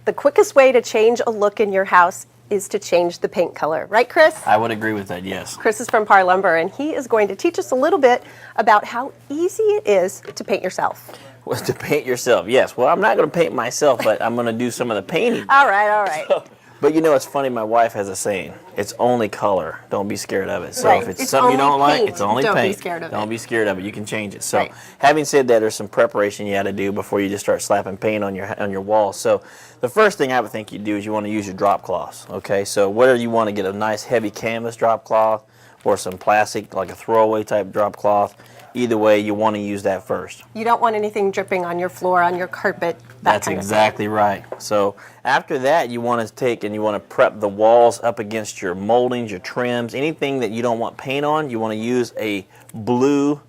the quickest way to change a look in your house is to change the paint color. Right, Chris? I would agree with that, yes. Chris is from Par Lumber, and he is going to teach us a little bit about how easy it is to paint yourself. Well, to paint yourself, yes. Well, I'm not going to paint myself, but I'm going to do some of the painting. All right, all right. But you know, it's funny, my wife has a saying, it's only color, don't be scared of it. So Right. if it's It's something you only don't paint. like, it's only Don't be paint. scared of Don't it. be scared of it, you can change it. So Right. having said that, there's some preparation you got to do before you just start slapping paint on your walls. So the first thing I would think you do is you want to use your drop cloths, okay? So whether you want to get a nice heavy canvas drop cloth or some plastic, like a throwaway type drop cloth, either way, you want to use that first. You don't want anything dripping on your floor, on your carpet, that That's kind of exactly right. So after that, you want to take and you want to prep the walls up against your moldings, your trims, anything that you don't want paint on. You want to use a blue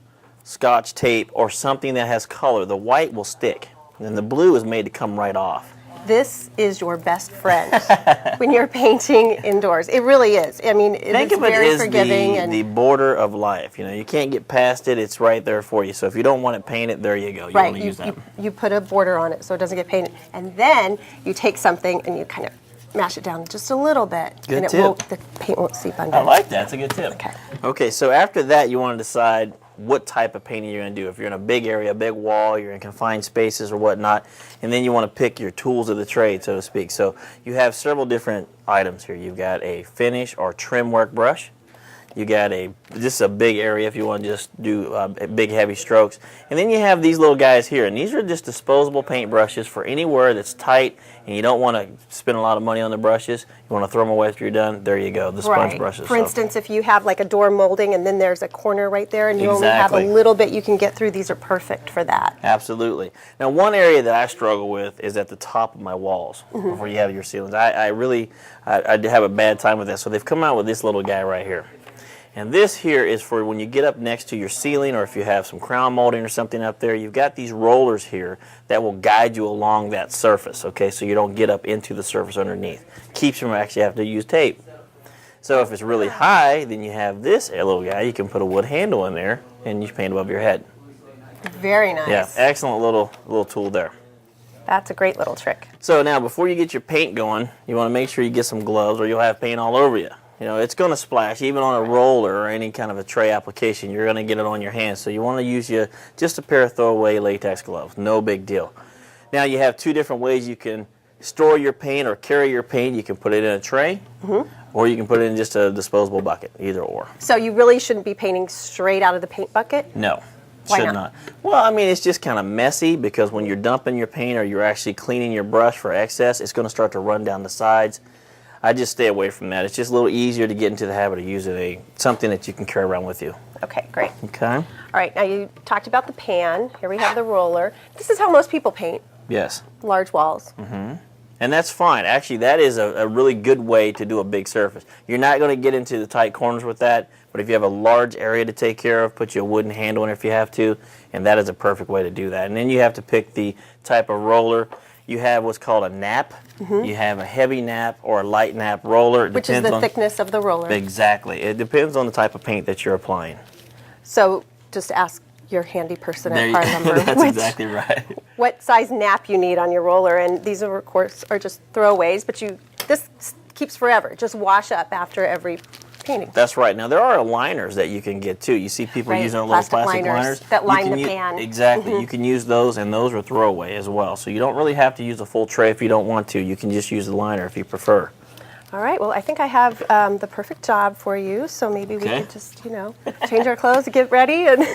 Scotch tape or something that has color. The white will stick, and the blue is made to come right off. This is your best friend when you're painting indoors. It really is. I mean, Think it's of it very as forgiving. the border of life. You know, you can't get past it. It's right there for you. So if you don't want it painted, there you go. You right, want to use that. you put a border on it so it doesn't get painted. And then you take something and you kind of mash it down just a little bit. Good and tip. the paint won't seep under. I like that. That's a good tip. Okay. Okay, so after that, you want to decide what type of painting you're going to do. If you're in a big area, a big wall, you're in confined spaces or whatnot, and then you want to pick your tools of the trade, so to speak. So you have several different items here. You've got a finish or trim work brush. You got this is a big area if you want to just do big heavy strokes. And then you have these little guys here, and these are just disposable paint brushes for anywhere that's tight and you don't want to spend a lot of money on the brushes. You want to throw them away after you're done. There you go, the sponge Right. brushes. For instance, if you have like a door molding and then there's a corner right there and you only have Exactly. a little bit you can get through, these are perfect for that. Absolutely. Now, one area that I struggle with is at the top of my walls before you have your ceilings. I have a bad time with that. So they've come out with this little guy right here. And this here is for when you get up next to your ceiling or if you have some crown molding or something up there, you've got these rollers here that will guide you along that surface, okay, so you don't get up into the surface underneath. Keeps you from actually having to use tape. So if it's really high, then you have this little guy. You can put a wood handle in there and you paint above your head. Very nice. Yeah, excellent little tool there. That's a great little trick. So now before you get your paint going, you want to make sure you get some gloves or you'll have paint all over you. You know, it's going to splash even on a roller or any kind of a tray application. You're going to get it on your hands. So you want to use just a pair of throwaway latex gloves. No big deal. Now you have two different ways you can store your paint or carry your paint. You can put it in a tray or you can put it in just a disposable bucket, either or. So you really shouldn't be painting straight out of the paint bucket? No. Why Should not? not. Well, I mean, it's just kind of messy because when you're dumping your paint or you're actually cleaning your brush for excess, it's going to start to run down the sides. I just stay away from that. It's just a little easier to get into the habit of using something that you can carry around with you. Okay, great. Okay? All right, now you talked about the pan. Here we have the roller. This is how most people paint Yes. large walls. And that's fine. Actually, that is a really good way to do a big surface. You're not going to get into the tight corners with that, but if you have a large area to take care of, put your wooden handle in if you have to, and that is a perfect way to do that. And then you have to pick the type of roller. You have what's called a nap. You have a heavy nap or a light nap roller. Which is the thickness of the roller. Exactly. It depends on the type of paint that you're applying. So just ask your handy person at Par Lumber That's exactly right. what size nap you need on your roller. And these, are, of course, are just throwaways, but this keeps forever. Just wash up after every painting. That's right. Now, there are liners that you can get, too. You see people Right, using little plastic liners. that You line can the pan. Exactly. You can use those, and those are throwaway as well. So you don't really have to use a full tray if you don't want to. You can just use the liner if you prefer. All right, well, I think I have the perfect job for you, so maybe we could just, change our clothes, get ready, and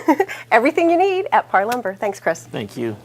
everything you need at Par Lumber. Thanks, Chris. Thank you.